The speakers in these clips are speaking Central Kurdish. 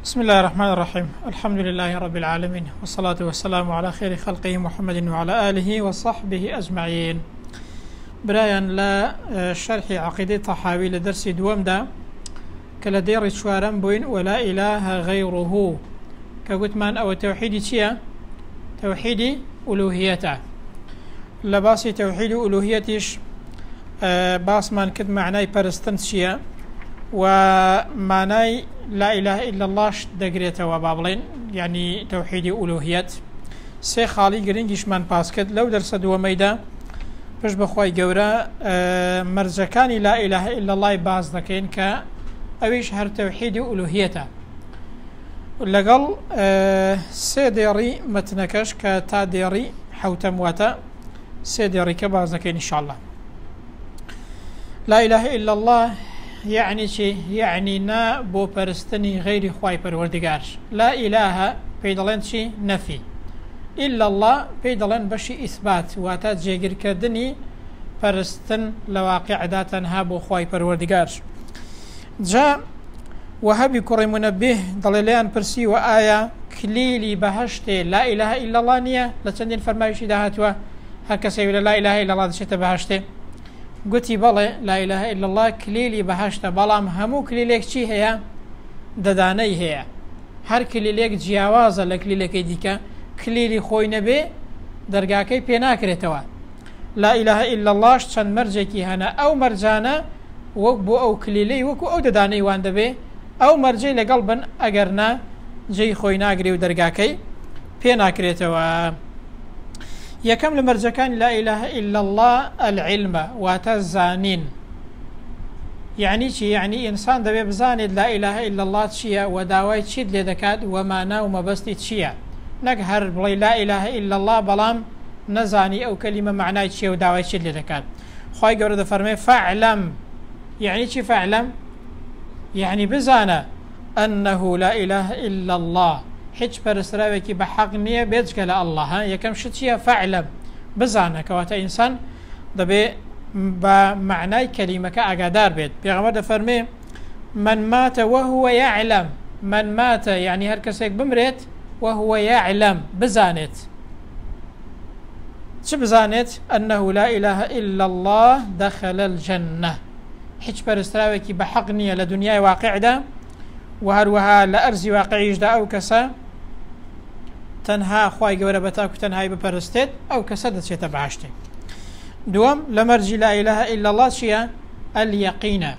بسم الله الرحمن الرحيم. الحمد لله رب العالمين، والصلاة والسلام على خير خلقه محمد وعلى آله وصحبه أجمعين. برايان لا شرح عقيدة طحاوي لدرس دوام دا كلا دير شوارن بوين ولا إله غيره كقلت من أو توحيدي تيا توحيدي ألوهيته لباسي توحيد ألوهيتش باس من كد معناي برستنسيا ومعناي لا إله إلا الله دقريته وبابلين يعني توحيد ألوهيت سي خالي قرنجش من باسكت لو درس دواميدا باش بخواي قورا مرزكاني لا إله إلا الله باز دكين كا أويش هر توحيد ألوهيته لقل سي ديري متنكش كتا ديري حوتم واتا سي ديري كباز دكين إن شاء الله. لا إله إلا الله يعني شيء يعني نا بو برستني غير خواي پروردگار. لا إله بيدلن شي نفي إلا الله بيدلن بشي إثبات واتا جيگر كردني برستن لواقع داتنها بو خواي پروردگار. جاء وهبي كوري منبه دليلان برسي وآية كليلي بهشتي لا إله إلا الله نية لتندين فرمايشي دهاتوا هكسي ولا لا إله إلا الله دشت بهشتي قلتي بلى لا إله إلا الله كليلي بهشت بلام همو كليليك چي هيا دداني هيا هر كليليك جياوازا لكليليك ديكا كليلي خوي نبي درقاكي بيناكريتوا لا إله إلا الله چند مرجكي هنا أو مرجانا وكبو أو كليلي وكو أو دداني وان دبي أو مرجي لقلبا أقرنا جي خوي ناقري ودرقاكي بيناكريتوا يكم لمرجكان لا إله إلا الله العلم وتزانين يعني شي يعني إنسان دبي بزاند لا إله إلا الله تشيا وداوي تشيد لذكاد وما ناوم بس تشيا نقهر بلي لا إله إلا الله بلام نزاني أو كلمة معناه تشيا وداوي تشيد لذكاد خواهي قرد فرمي فاعلم يعني شي فاعلم يعني بزانا أنه لا إله إلا الله هیچ پرستراوێکی بە حەق نییە بێجگە لە ئەڵڵا ها یەکەم شت چییە فەعلەم بزانە کەواتە ئینسان دەبێ بە معنای کەلیمەکە ئاگادار بێت. پێغەمبەر دەفەرمێ من مات وهو يعلم من مات يعني هەر کەسێک بمرێت وهو يعلم بزانێت چ بزانێت أنه لا إله إلا الله دخل الجنة هیچ پرستراوێکی بە حەق نییە لە دنیای واقعدا وهروها لأرزي واقعيش دا أو كسا تنها خواي قورة بتاكو تنهاي بپرستت أو كسا دا تشيتا بعشتي. دوام لمرجي لا إله إلا الله شيا اليقين.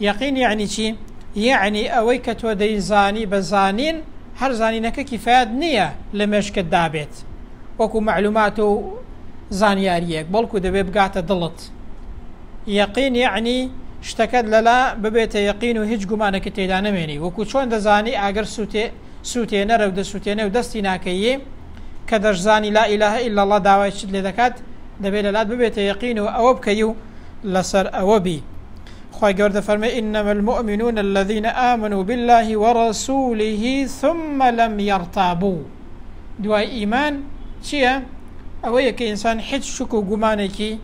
يقين يعني شي يعني أويكت ودي زاني بزانين هر زانينك كفاد نية لمشك الدابت وكو معلوماتو زانياريك بلكو دا بيبقاتا ضلت. يقين يعني اشتكد للا ببيت يقين وهج قمانك تيدانا مني وكو چون دزاني اگر سوتي نرو دا سوتي نو دستي ناكيه كدر زاني لا إله إلا الله دعوة شد لذكات دبيل لات ببيت يقين وأوبكيو لسر أوبي خواهي قرد فرمي إنما المؤمنون الذين آمنوا بالله ورسوله ثم لم يرتابوا دواء إيمان شيا أويك إنسان حج شكو قمانك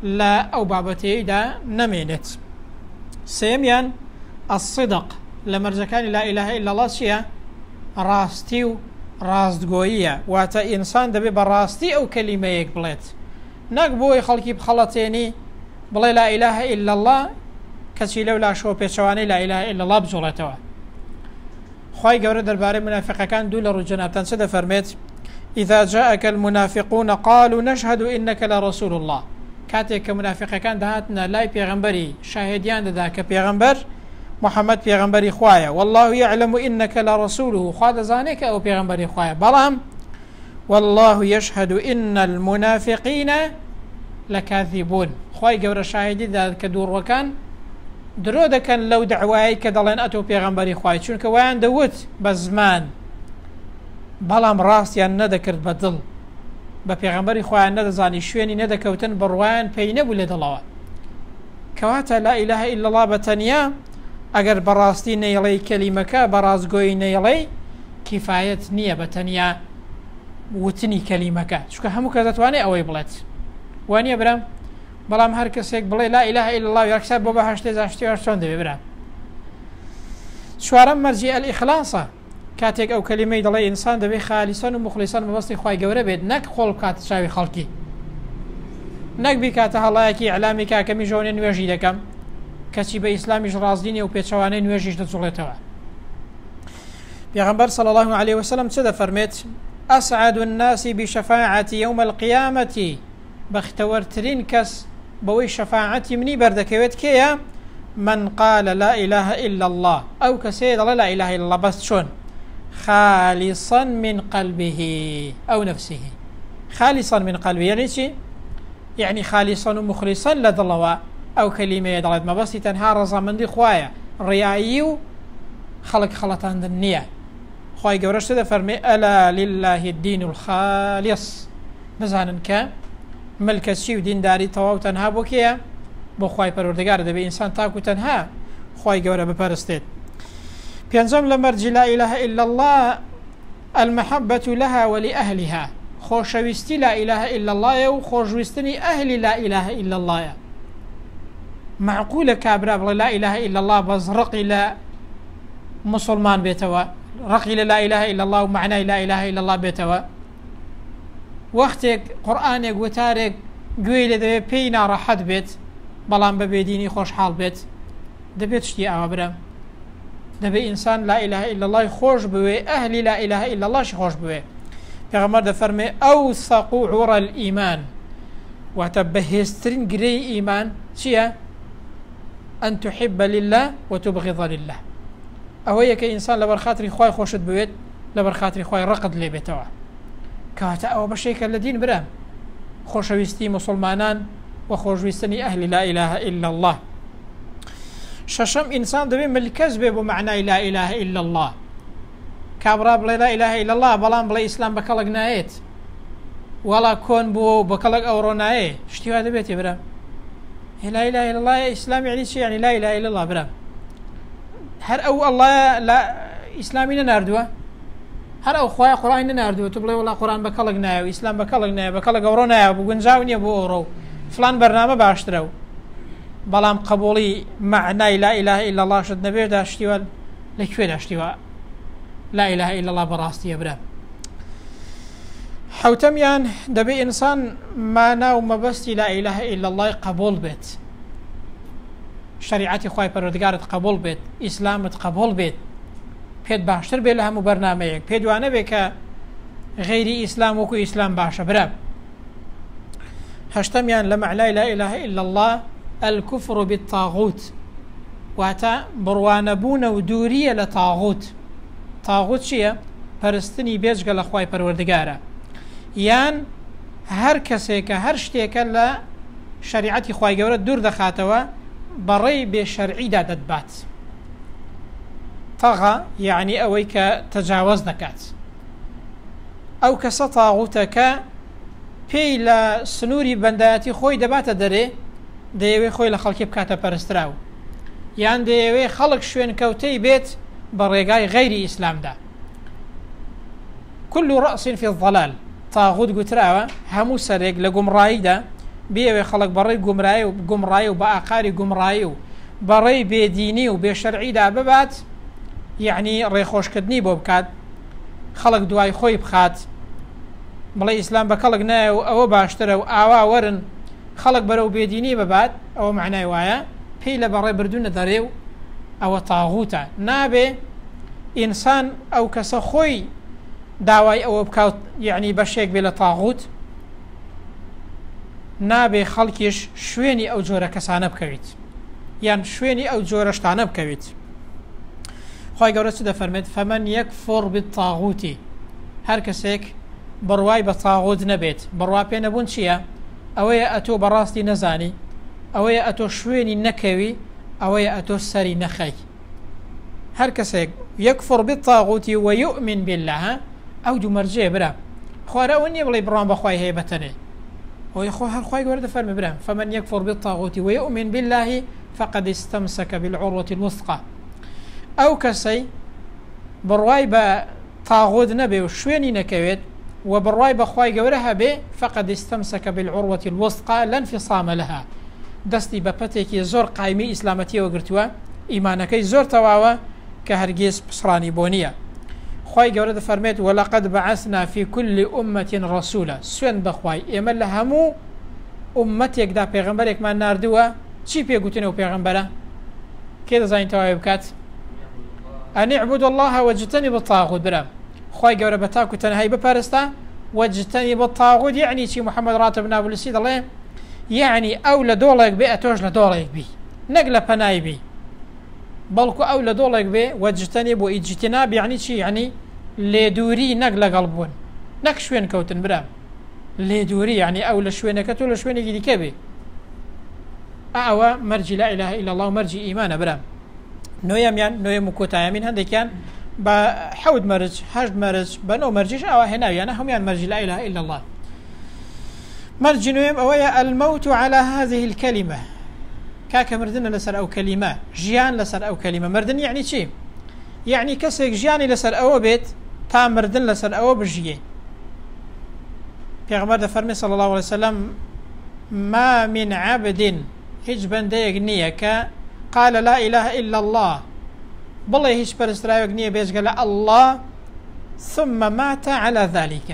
لا أو بابتي دا نمينت. سيميان الصدق لمرجكان لا إله إلا الله شيا راستيو راستقوية واتا إنسان دبي براستي أو كلمة يقبلت نقبوي خلقي بخلطيني بلا لا إله إلا الله كسي لولا شو بيشواني لا إله إلا الله بجولتوا. خواهي قورد الباري منافقة كان دول رجناب تنسد فرميت إذا جاءك المنافقون قالوا نشهد إنك لرسول الله كاتك منافقة كان دهاتنا لاي بيغمبري شاهديان ذاك بيغمبر محمد بيغمبري خوايا والله يعلم إنك لرسوله خواد زانك أو بيغمبري خوايا بلام والله يشهد إن المنافقين لكاذبون خواي قور شاهدي ذاك دور وكان درود كان لو دعواي كدلين أتو بيغمبري خوايا چونك وان دوت بزمان بلام راس يعني ندكرت بدل بە پێغەمبەری خۆیان نەدەزانی شوێنی نەدەکەوتن بڕوایان پێی نەبوو لێ دڵەوە کەواتە لا إله إلا الله بەتەنیا ئەگەر بەڕاستی نەیڵەی کەلیمەکە بەڕازگۆیی نەیڵەی کیفایەت نییە بەتەنیا وتنی کەلیمەکە چونکە هەموو کەس دەتوانێت ئەوەی بڵێت وانییە برام بەڵام هەر کەسێک بڵێ لا إله إلا الله یەکسەر بۆ بەهەشتێ زاشتی چۆن دەبێ برام چوارەم مەرجی الإخلاصە کاتێک ئەو کەلیمەی دەڵێ ئینسان دەبێت خالیسەن و مخلیسەن بەبەستی خوای گەورە بێت نەک خۆڵ بکات چاوی خەڵکی نەک بیکاتە هەڵایەکی ئەعلامی کاکەمی ژۆنێ نوێژی دەکەم کەچی بە ئیسلامیش ڕازدینی و پێچەوانەی نوێژیش دەجوڵێتەوە. پێغەمبەر صلی الله عليه وسلم چه دەفەرمێت؟ أسعد الناس بشفاعة يوم القيامة بختورترين كس بوي شفاعتي مني بردكويت كيا من قال لا إله إلا الله أو كسيد لا إله إلا الله بس شون خالصا من قلبه أو نفسه. خالصا من قلبه يعني شي؟ يعني خالصا ومخلصا لدلوا أو كلمة يدلت ما بس تنها رضا من دي خوايا ريايو خلق خلطان دنيا خواهي قورش تده فرمي ألا لله الدين الخالص نزانن كا ملك الشي ودين داري تواو تنها بوكيا بو خواهي پروردگار ده بي إنسان تاكو تنها خواهي قورة بپرستید. بينزم لمرجي لا إله إلا الله المحبة لها ولأهلها خوشويستي لا إله إلا الله وخوشويستني أهل لا إله إلا الله. معقولة كابرا لا إله إلا الله بس رقي لا مسلمان بيتوا رقي لا إله إلا الله ومعنى لا إله إلا الله بيتوا وقتك قرآنك وتارك قويل دبي بينا راحت بيت بلان ببيديني خوش حال بيت دبيت شتي أبرا دبي إنسان لا إله إلا الله خوش بوي أهل لا إله إلا الله خوش بوي. پیغمبر ده فرمي أوثق عرى الإيمان وتبهسترين قري إيمان شيا أن تحب لله وتبغض لله. أوهي كإنسان لبرخاطري خواي خوشت بويت لبرخاطري خواي رقد لي بيتوا كاتا أو بشيك الذين برام خوشويستي مسلمانان وخوشويستني أهل لا إله إلا الله. ششم إنسان دبي ملكز بي بمعنى لا إله إلا الله كابرا بلا لا إله إلا الله بلان بلا إسلام بكالق نايت ولا كون بو بكالق أورو نايت شتي هذا بيتي برام لا إله إلا الله إسلام يعني شيء يعني لا إله إلا الله برام هر أو الله لا إسلامي ناردوه هر أو خويا قرآن ناردوه تبلي والله قرآن بكالق نايت وإسلام بكالق نايت بكالق أورو نايت بقنزاوني أبو أورو فلان برنامج باشترو بلام قبولي معنى لا إله إلا الله شد نبي داشتيوال لكوي داشتيوال لا إله إلا الله براستي يبرا. حوتميان دبي إنسان معنى ومبستي لا إله إلا الله قبول بيت شريعتي خواهي پروردگار قبول بيت إسلام قبول بيت بيد باشتر بي لها مبرنامج بيد وانا بك غيري إسلام وكو إسلام باشا برا. هشتميان لمع لا إله إلا الله الكفر بالطاغوت واتا بروانبون ودورية لطاغوت. طاغوت شيء پرستني بيجگە لە خوای پەروەردگارە یان هەر کەسێکە هەر شتێکە لە شریعەتی خوای گەورە دوور دەخاتەوە بەڕێی بێشەرعیدا دەتبات. طغى يعني ئەوەی کە تەجاوز دەکات ئەو کەسە تاغوتەکە پێی لە سنووری بەندایەتی خۆی دەباتە دەرێ دەیەوێ خۆی لە خەڵکی بکاتە پەرستراو یان دەیەوێ خەڵک شوێن کەوتەی بێت بريقاي غير إسلام دا. كل رأس في الضلال طاغوت قتراوة همو سرق لقمراي دا بيوي خلق بري قمراي وبأقاري قمراي بري بيديني وبشرعي دا ببات يعني ريخوش كدني بوبكات خلق دواي خوي بخات بلاي إسلام بكالق نايو أو باشترو أوا ورن خلق برو بيديني ببات أو معناه وايا بيلا بري بردون داريو أو طاغوتا نابي إنسان أو كسخوي داوي أو بكاوت يعني بشيك بلا طاغوت نابي خلقيش شويني أو جورة كسانة بكويت يعني شويني أو جورة شتانة بكويت. خواهي قولة سودة فرمت فمن يكفر بالطاغوت هر كسيك برواي بطاغوت نبيت برواي بين بون شيا أوي أتو براستي نزاني أوي أتو شويني نكوي أو يأتو السري نخي هر كسيك يكفر بالطاغوت ويؤمن بالله أو جو مرجع برا خوارا وني بلي برام بخواي هيبتني ويخو هر خواي ورد فرم برام فمن يكفر بالطاغوت ويؤمن بالله فقد استمسك بالعروة الوثقى أو كسي برواي بطاغوت نبي وشويني نكويت وبرواي بخواي قورها به فقد استمسك بالعروة الوثقى لا انفصام لها دستي بپتێکی زۆر قایمی ئیسلامەتیەوە گرتووە ئیمانەکەی زۆر تەواوە كهرجيس بصراني بونية خواي جورد فرميت ولقد بعثنا في كل أمة رسولا سوين بخواي إما لهمو أمتك دا پیغمبرك ما ناردوا چی پێگوتنەوە پێغەمبەرە کێ دەزانین تەواوی بکات أن اعبدوا الله واجتنبوا الطاغوت برام خواي گەورە بە تاکو تەنهایی بپەرستە واجتنبوا الطاغوت يعني چی محمد راتب نابلسی دەڵێ يعني ئەو لە دۆڵێک بێ ئەتۆش لە دۆڵێک بی نەک لە پەنای بی بەڵکو ئەو لە دۆڵێک بێ واجتنبوا ئیجتناب يعني چی يعني لێدووری نەک لەگەڵ بوون نەک شوێن کەوتن برام لێدووری يعني ئەو لە شوێنەکە تۆ لە شوێنێکی دیکە بێ ئەوە مەرجی لا إله إلا الله مەرجی ئیمانە برام نوێمیان نوێ مکۆتایەمین هەندێکیان بە حەوت مەرج هەشت مەرج بە نۆ مەرجیش ئەوە هێناویانە هەمویان مەرجی لا إله إلا الله مەرجی نوێم ئەوەیە الموت على هذه الكلمة کاکە مردنە لەسەر ئەو کەلیمە ژیان لەسەر ئەو کەلیمە مردن یعنی چی یعنی کەسێک ژیانی لەسەر ئەوە بێت تا مردن لەسەر ئەوە بژیێ پێغەمبەر دەفەرمێ صلى الله عليه وسلم ما من عبد هیچ بەندەیەک نییە کە قال لا إله إلا الله بڵێ هیچ پەرستراوێک نییە بێجگە لە الله ثم مات على ذلك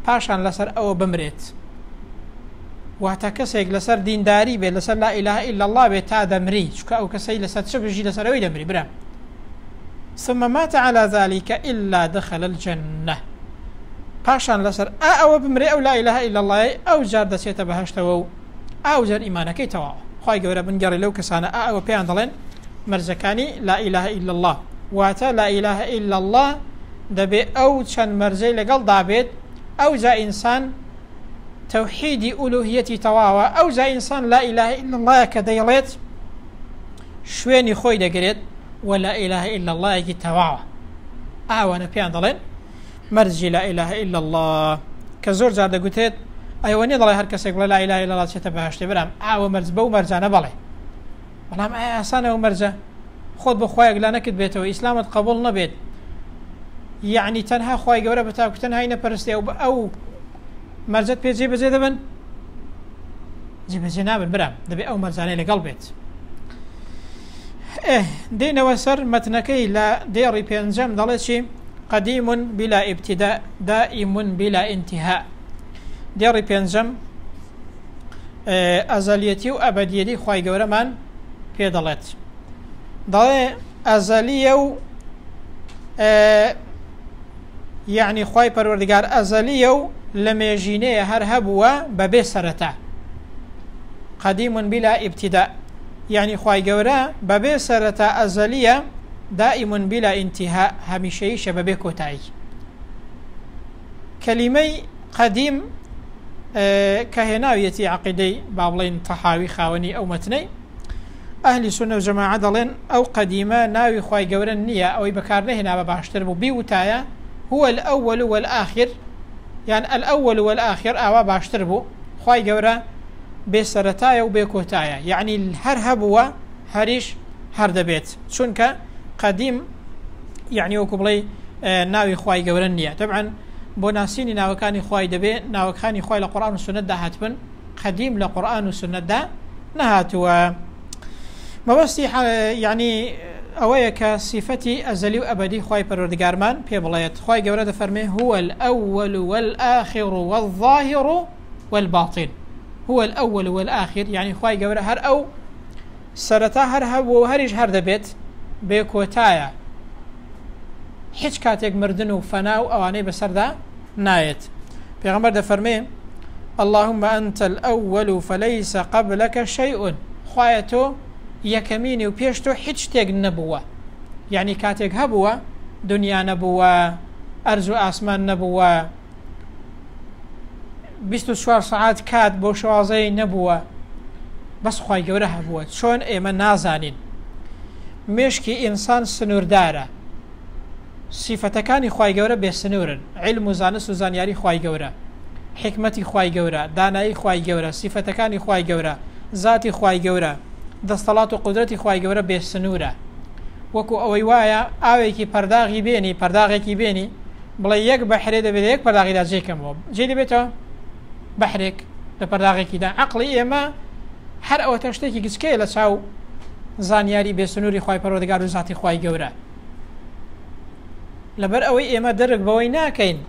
پاشان لەسەر ئەوە بمرێت واتە کەسێک لەسەر دینداری بێت لەسەر لا إله إلا الله بێت تا دەمری چکە ئەو کەسەی لەسەر چ بژی لەسەر ئەوەی دەمری برام ثم مات على ذلك إلا دخل الجنة پاشان لەسەر ئەوە بمرێ ئەو لا إله إلا الله ئەو جار دەچێتە بەهەشتەوە و ئەو جار ئیمانەکەی تەواوە خی گەورە بنگەڕی لەو کەسانە ئەوە پێیان دەڵێن مەرجەکانی لا إله إلا الله واتە لا إله إلا الله دەبێ ئەو چەند مەرجەی لەگەڵ دابێت ئەو جا ئینسان تەوحیدی ئولوهیەتی تەواوە ئەو جا ئینسان لا إله إلا الله کە دەیڵێت شوێنی خۆی دەگرێت و لا إله إلا الله یەکی تەواوە ئەوانە پێیان دەڵێن مەرجی لا إله إلا الله کە زۆر جار دەگوتێت ئەوە نیە دەڵێ هەر کەسێک بڵێ لا إله إلا الله چێتە بەهەشتێ برام ئاوە مەرج بەو مەرجانە بەڵێ بەڵام ئایا ئاسانە ئەو مەرجە خۆت بە خۆیەک لا نەکرد بێتەوە ئیسلامت قبول نەبێت یعنی تەنها خی گەورە بە تاکو تەنهایی نەپەرستێ و ئەو مەرجەت پێ جێبەجێ دەبن جێبەجێ نابن برام دەبێت ئەو مەرجانەی لەگەڵ بێت دێنەوە سەر مەتنەکەی لە دێڕی پێنجەم دەڵێت چی قديم بلا ابتداء دائم بلا انتهاء دێڕی پێنجەم ئەزەلیەتی و ئەبەدیەتی خی گەورەمان پێ دەڵێت دەڵێ ئەزەلیە و یعنی خی پەروەردگار ئەزەلیە و لە مێژینەیە هەر هەبووە بەبێ سەرەتا قديم بلا ابتداء يعني خی گەورە بەبێ سەرەتا ئەزەلیە دائم بلا انتهاء هەمیشەیی شەبەبێ کۆتایی کەلیمەی قدیم کە هێناویەتی عەقیدەی با بڵێن تەحاوی خاوەنی ئەو مەتنەی ئەهلی سونە و جەماعە دەڵێن ئەو قەدیمە ناوی خی گەورە نییە ئەوەی بەکار نەهێنا بە باشتر بوو بیوتایە هو الأول والآخر يعني الأول والآخر ئاوا باشتر بوو خی گەورە بێ سەرەتایە و بێ کۆتایە یعنی هەر هەبووە هەریش هەر دەبێت چونکە قدیم يعني وەکو بڵێ ناوی خی گەورە نییە طبعا بۆ ناسینی ناوەکانی خی دەبێ ناوەکانی خی لە قورئان و سونەتدا هاتبن قدیم لە قورئان و سونەتدا نەهاتووە مەبەستی يعني ئەوەیە کە صفەتی ئەزەلی و ئەبەدی خی پەروەردگارمان پێ بڵێت خی گەورە دەفەرمێ هو الأول والآخر والظاهر والباطن هو الأول والآخر يعني خی گەورە هەر ئەو سەرەتا هەر هەبوو و هەریش هەر دەبێت بێ کۆتایە هیچ کاتێک مردن و فەنا و ئەوانەی بەسەردا نایێت پێغەمبەر دەفەرمێ اللهم أنت الأول فليس قبلك شيء خوایە تۆ یەکەمینی و پێش تۆ هیچ شتێک نەبووە یعنی کاتێک هەبووە دنیا نەبووە ئەرز و ئاسمان نەبووە 24 ساعات کات بۆ شوازەی نەبووە بەس خی گەورە هەبووە چۆن ئێمە نازانین مێشکی ئینسان سنووردارە صفەتەکانی خی گەورە بێ سنوورن علم و زانست و زانیاری خی گەورە حکمەتی خی گەورە دانایی خی گەورە صفەتەکانی خی گەورە ذاتی خی گەورە دەستەڵات و قودرەتی خی گەورە بێ سنوورە وەکو ئەوەی وایە ئاوێکی پەرداغی بێنی پەرداغێکی بێنی بڵێ یەک بەحرێ دەبێت یەک پەرداغیدا جێکەمەوە جێ دەبێتەوە بەحرێک لە پەرداغێکیدا عەقڵی ئێمە هەر ئەوە تا شتێکی گچکەیە لە چاو زانیاری بێ سنووری خی پەروەردگار و ذاتی خی گەورە لەبەر ئەوەی ئێمە دەرک بەوەی ناکەین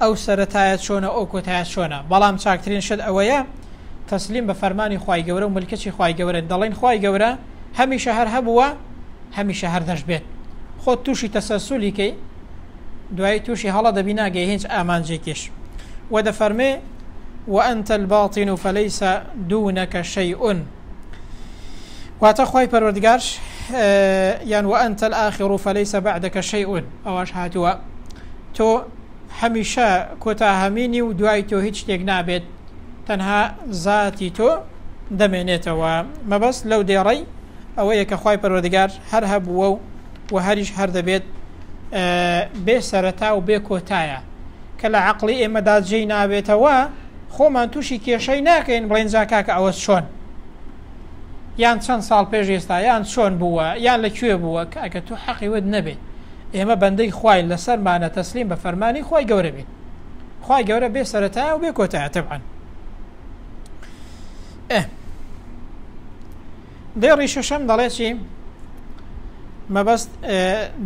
ئەو سەرەتایە چۆنە ئەو کۆتایە چۆنە بەڵام چاکترین شت ئەوەیە تەسلیم بە فەرمانی خوای گەورە و ملکەچی خوای گەورە دەڵێن خوای گەورە هەمیشە هەر هەبووە هەمیشە هەر دەشبێت خۆت تووشی تەسەسولی کەی دوای تووشی هەڵە دەبی ناگەی هیچ ئامانجێکیش و دەفەرمێ وأنت الباطن فليس دونك شيء واتە خوای پەروەردگار یان وأنت الآخر فليس بعدك شيء ئەوەش هاتووە تۆ هەمیشە کۆتاهەمینی و دوای تۆ هیچ شتێک نابێت تەنها ذاتی تۆ دەمێنێتەوە مەبەست لەو دێڕەی ئەوەیە کە خوای پەروەردگار هەر هەبووە و هەریش هەر دەبێت بێ سەرەتا و بێ کۆتایە کە لە عەقڵی ئێمەدا جێی نابێتەوە خۆمان تووشی کێشەی ناکەین بڵێن جا کاکە ئەوە چۆن یان چەند ساڵ پێش ئێستا یان چۆن بووە یان لەکوێ بووە کاکە تۆ حەقی ود نەبێت ئێمە بەندەی خوای لەسەرمانە تەسلیم بە فەرمانی خوای گەورە بین خوای گەورە بێ سەرەتایە و بێ کۆتایە تەبعەن دێڕی شەشەم دەڵێ چی مەبەست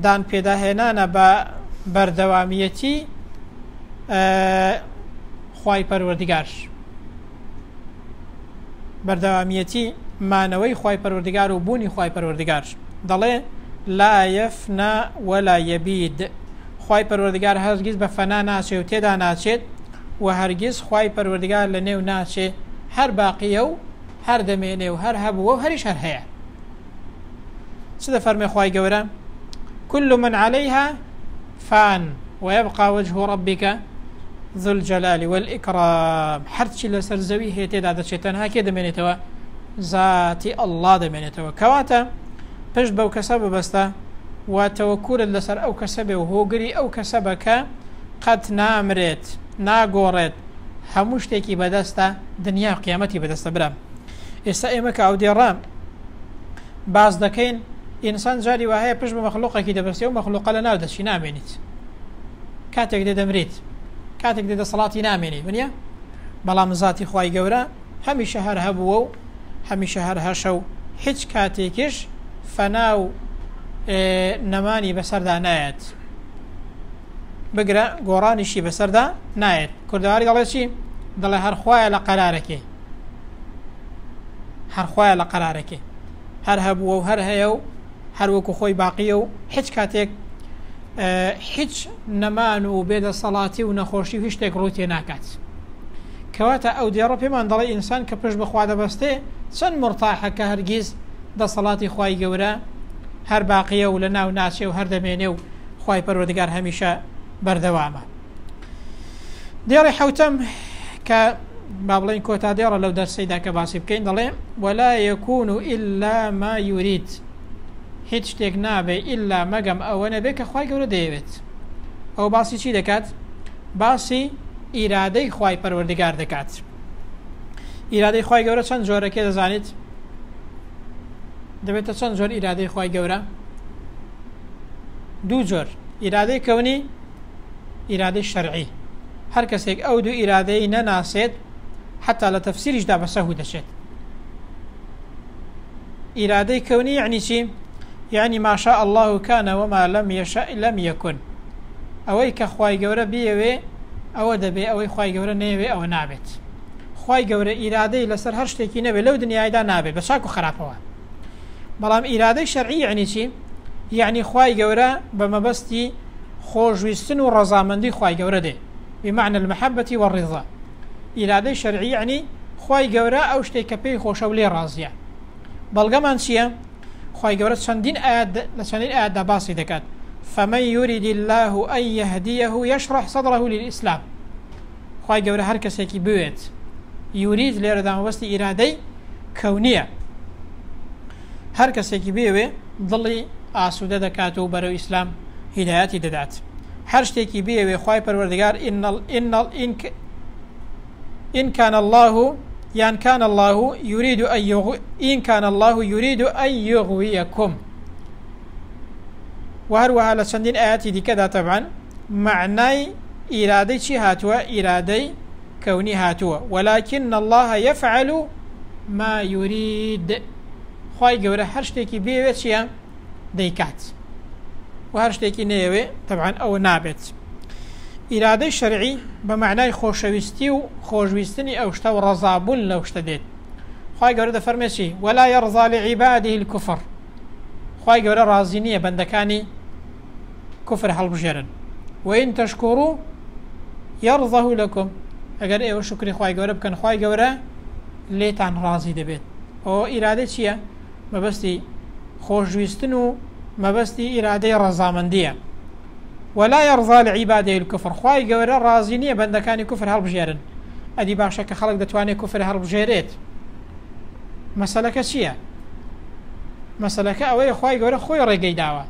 دان پێداهێنانە بە بەردەوامیەتی خوای پەروەردگار بەردەوامیەتی مانەوەی خوای پەروەردگار و بوونی خوای پەروەردگار دەڵێ لا يفنى ولا يبيد خوای پەروەردگار هەرگیز بە فەنا ناچێت و تێدا ناچێت و هەرگیز خوای پەروەردگار لە نێو ناچێت هەر باقیە و هەر دەمێنێ و هەر هەبووە و هەریش هەر هەیە چ دەفەرمێ خوای گەورە كل من عليها فان ويبقى وجه ربك ذو الجلال والإكرام هەرچی لەسەر زەوی هەیە تێدا دەچێت تەنها کێ دەمێنێتەوە ذاتی ئەڵڵا دەمێنێتەوە کەواتە پشت بەو کەسە ببەستە و تەوەکولت لەسەر ئەو کەسە بێ و هۆگری ئەو کەسە بکە قەت نامرێت ناگۆڕێت هەموو شتێکی بەدەستە دنیا و قیامەتی بەدەستە برام ئێستا ئێمە کە ئەو دێڕام باز دەکەین ئینسان جاری وهەیە پشت بە مەخلوقێکی دەبەستێ و مەخلوقە لە ناو دەچی نامێنیت کاتێک دێ دەمرێت کاتێک دێ دەسەڵاتی نامێنی ونیە بەڵام ذاتی خوای گەورە هەمیشە هەر هەبووە و هەمیشە هەر هەشە و هیچ کاتێکیش فەنا و نەمانی بەسەردا نایەت بگرە گۆڕانیشی بەسەردا نایەت کوردەواری دەڵێ چی دەڵێ هەر خوایە لە قەرارەکێ هەر خوایە لە قەرارەکێ هەر هەبووە و هەر هەیە و هەر وەکو خۆی باقیە و هیچ کاتێک هیچ نەمان و بێدەسەڵاتی و نەخۆشی و هیچ شتێک ڕووتێ ناکات کەواتە ئەو دێڕە پێمان دەڵێ ئینسان کە پشت بەخوا دەبەستێ چەند مرتاحە کە هەرگیز دەسەڵاتی خوای گەورە هەر باقیە و لە ناو ناچێ و هەر دەمێنێ و خوای پەروەردگار هەمیشە بەردەوامە دێڕی حەوتەم کە با بڵێن کۆتا دێڕە لەو دەرسەیدا کە باسی بکەین دەڵێ ولا يكون إلا ما يريد هیچ شتێک نابێ ئللا مەگەم ئەوە نەبێ کە خوای گەورە دەیەوێت ئەو باسی چی دەکات باسی ئیرادەی خوای پەروەردگار دەکات ئیرادەی خوای گەورە چەند جۆرەکێ دەزانیت دەبێتە چەند جۆر ئیرادەی خوای گەورە دوو جۆر ئیرادەی کەونی ئیرادەی شەرعی هەر کەسێک ئەو دوو ئیرادەی نەناسێت حتا لە تەفسیریشدا بەسەهو دەچێت ئیرادەی کەونی یعنی چی يعني ما شاء الله كان وما لم يشاء لم يكن ئەوەی کە خوای گەورە بیەوێ ئەوە دەبێ ئەوەی خوای گەورە نەیەوێ ئەوە نابێت خوای گەورە ئیرادەی لەسەر هەر شتێکی نەبێت لەو دنیایدا نابێت بە چاک و خراپەوە بەڵام ئیرادەی شەرعی یعنی چی یعنی خوای گەورە بە مەبەستی خۆشویستن و ڕەزامەندی خوای گەورە دێ بمعنى المحبة والرضا ئیرادەی شەرعی یعنی خوای گەورە ئەو شتێک کە پێی خۆشە و لێ ڕازیە بەڵگەمان چییە خوای گەورە چەندین ئاەتدا باسی دەکات فمن يريد الله أن يهديه يشرح صدره للإسلام خوای گەورە هەر کەسێکی بوێت یورید لێرەدا مەبەستی ئیرادەی کەونیە هەر کەسێکی بێوێ دڵی ئاسوودە دەکات و بەرەو ئیسلام هیدایەتی دەدات هەر شتێکی بێوێ خوای پەروەردگار إن كان الله يعني كان الله يريد إن كان الله يريد أن يغويكم وهروها لسندين آياتي دي كذا طبعا معناي إرادي شي هاتوا إرادي كوني هاتوا ولكن الله يفعل ما يريد خواهي قورة هرشتكي بيوت شيئا ديكات وهر شتێکی نەیەوێ طبعا ئەوە نابێت. ئیرادەی شەرعی بە معنای خۆشەویستی و خۆشویستنی ئەو شتە و ڕەزابوون لەو شتە دێت. خوای گەورە دەفەرمێ چی؟ ولا يرضى لعباده الكفر. خوای گەورە ڕازی نییە بەندەکانی کوفر هەڵبژێرن. وإن تشكروا يرضه لكم. ئەگەر ئێوە شکری خوای گەورە بکەن خوای گەورە لێتان ڕازی دەبێت. ئەوە ئیرادە چییە؟ مەبەستی خۆشویستن و مەبەستی ئیرادەی ڕەزامەندیە. ولا يرضى لعباده الكفر. خوای گەورە ڕازی نییە بەندەکانی کوفر هەڵبژێرن. ئەدی باشە کە خەڵک دەتوانێت کوفر هەڵبژێرێت. مەسەلەکە چییە؟ مەسەلەکە ئەوەیە خوای گەورە خۆی ڕێگەی داوە.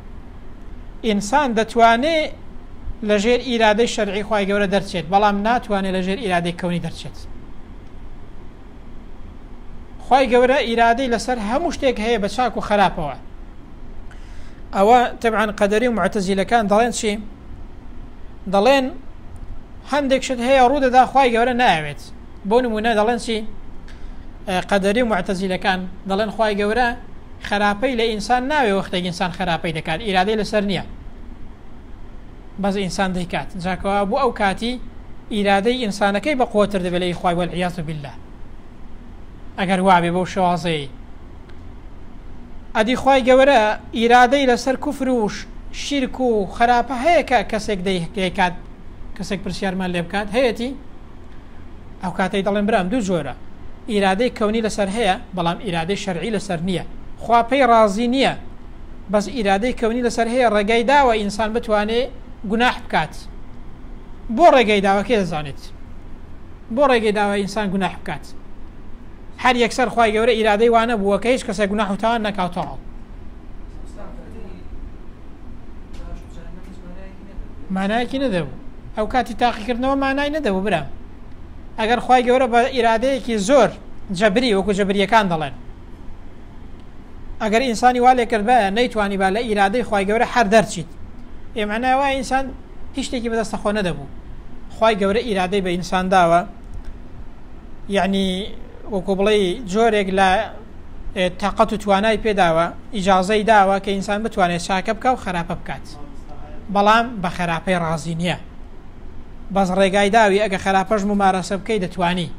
ئینسان دەتوانێت لەژێر ئیرادەی شەرعی خوای گەورە دەرچێت، بەڵام ناتوانێت لەژێر ئیرادەی کەونی دەرچێت. خوای گەورە ئیرادەی لەسەر هەموو شتێک هەیە بە چاک و خراپەوە. ئەوە تەبعاً قەدەری و معتەزیلەکان دەڵێن چی؟ دەڵێن هەندێک شت هەیە ڕوودەدا خوای گەورە نایەوێت. بۆ نمونە دەڵێن چی؟ قەدەری و معتەزیلەکان دەڵێن خوای گەورە خراپەی لە ئینسان ناوێ وەختێک ئینسان خراپەی دەکات، ئیرادەی لەسەر نییە، بەس ئینسان دەیکات. جاکەوە بۆ ئەو کاتی ئیرادەی ئینسانەکەی بە قووەتر دەبێت لە خوای وەالعیاذ بالله. ئەگەر وابێ بەو شێوازەیە ئەدی خوای گەورە ئیرادەی لەسەر کوفر و شیرک و خراپە هەیە کە کەسێک دەیکات، کەسێک پرسیارمان لێ بکات هەیەی، ئەو کاتەی دەڵێن برام دوو جۆرە، ئیرادەی کەونی لەسەر هەیە بەڵام ئیرادەی شەرعی لەسەر نییە. خوا پێی ڕازی نییە، بەس ئیرادەی کەونی لەسەر هەیە، ڕێگای داوە ئینسان بتوانێت گوناح بکات. بۆ ڕێگای داوە کێ دەزانێت؟ بۆ ڕێگای داوە ئینسان گوناح بکات؟ هەر یەکسەر خوای گەورە ئیرادەی وانە بووە کە هیچ کەسێک گوناح و تاوان نەکاتەوە. مانایەکی نەدەبوو. ئەو کاتی تاقیکردنەوە مانای نەدەبوو برام. ئەگەر خوای گەورە بە ئیرادەیەکی زۆر جەبری وەکو جەبریەکان دەڵێن، ئەگەر ئینسانی وا لێ کرد بە نەیتوانی با لە ئیرادەی خوای گەورە هەر دەرچیت، ئێمە وای ئینسان هیچ شتێکی بەدەستە خۆ نەدەبوو. خوای گەورە ئیرادەی بە ئینسان داوە، یعنی وەکو بڵێ جۆرێک لە تاقەت و توانای پێداوە، ئیجازەی داوە کە ئینسان بتوانێت چاکە بکە و خراپە بکات، بەڵام بە خراپەی ڕازی نییە. بەس ڕێگای داوی ئەگە خراپەش ممارەسە بکەی دەتوانی،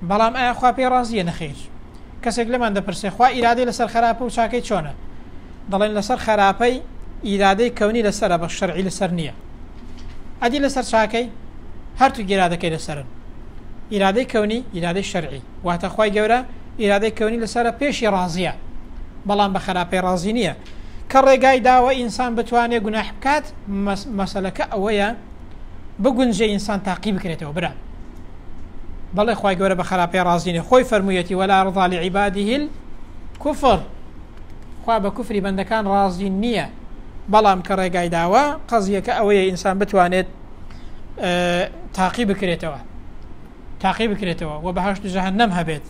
بەڵام ئایا خوا پێی ڕازیە نەخێر؟ کەسێک لەمان دەپرسێ خوا ئیرادەی لەسەر خراپە و چاکەی چۆنە؟ دەڵێن لەسەر خراپەی ئیرادەی کەونی لەسەرە، بە شەرعی لەسەر نییە. ئەدی لەسەر چاکەی هەرتوو گێرادەکەی لەسەرن. ئیرادەی کەونی ئیرادەی شەرعی، واتە خوای گەورە ئیرادەی کەونی لەسەرە پێشی ڕازیە، بەڵام بە خراپەی ڕازی نییە. کە ڕێگای داوە ئینسان بتوانێت گوناح بکات، مەسەلەکە ئەوەیە بگونجێ ئینسان تاقی بکرێتەوە. برا بەڵێ خوای گەورە بە خراپەی ڕازی نییە. خۆی فەرموویەتی ولا يرضى لعباده الكفر. خوا بە کوفری بەندەکان ڕازی نییە، بەڵام کە ڕێگای داوە قەزیەکە ئەوەیە ئینسان بتوانێت تاقی بکرێتەوە و بەهەشت و جەهەنەم هەبێت.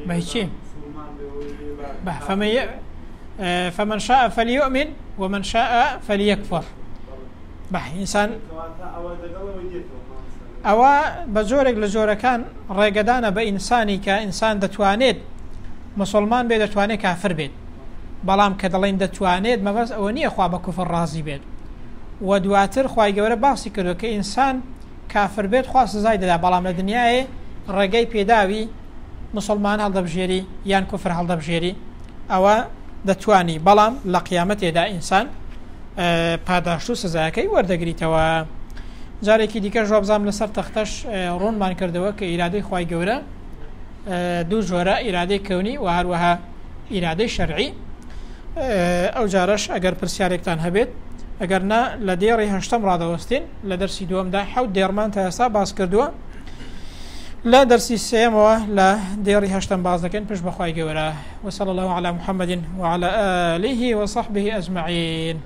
بەیچی فمن شاء فليؤمن ومن شاء فليكفر. ئینسان ئەوە بە جۆرێک لە جۆرەکان ڕێگەدانە بە ئینسانی کە ئینسان دەتوانێت مسلمان بێت، دەتوانێت کافر بێت، بەڵام کە دەڵێن دەتوانێت مەبەست ئەوە نییە خوا بە کوفر ڕازی بێت. و دواتر خوای گەورە باسی کردو کە ئینسان کافر بێت خوا سزای دەدا، بەڵام لە دنیاە ڕێگەی پێداوی مسلمان هەڵدەبژێری یان کوفر هەڵدەبژێری ئەوە دەتوانی، بەڵام لە قیامەتێدا ئینسان پاداشت و سزایەکەی وەردەگریتەوە. جارێکی دیکە ژۆبزام لەسەر تەختەش ڕوونمان کردەوە کە ئیرادەی خوای گەورە دوو جۆرە، ئیرادەی کەونی و هەروەها ئیرادەی شەرعی. ئەو جارەش ئەگەر پرسیارێکتان هەبێت، ئەگەر نا لە دێڕی هەشتم ڕادەوەستین لە دەرسی دووەمدا 7 دێڕمان تا ئێستا باس کردووە، لە دەرسی سێمەوە لە دێڕی هەشتم باز دەکەین پشت بەخوای گەورە. وصلى الله على محمد وعلى آله وصحبه أجمعين.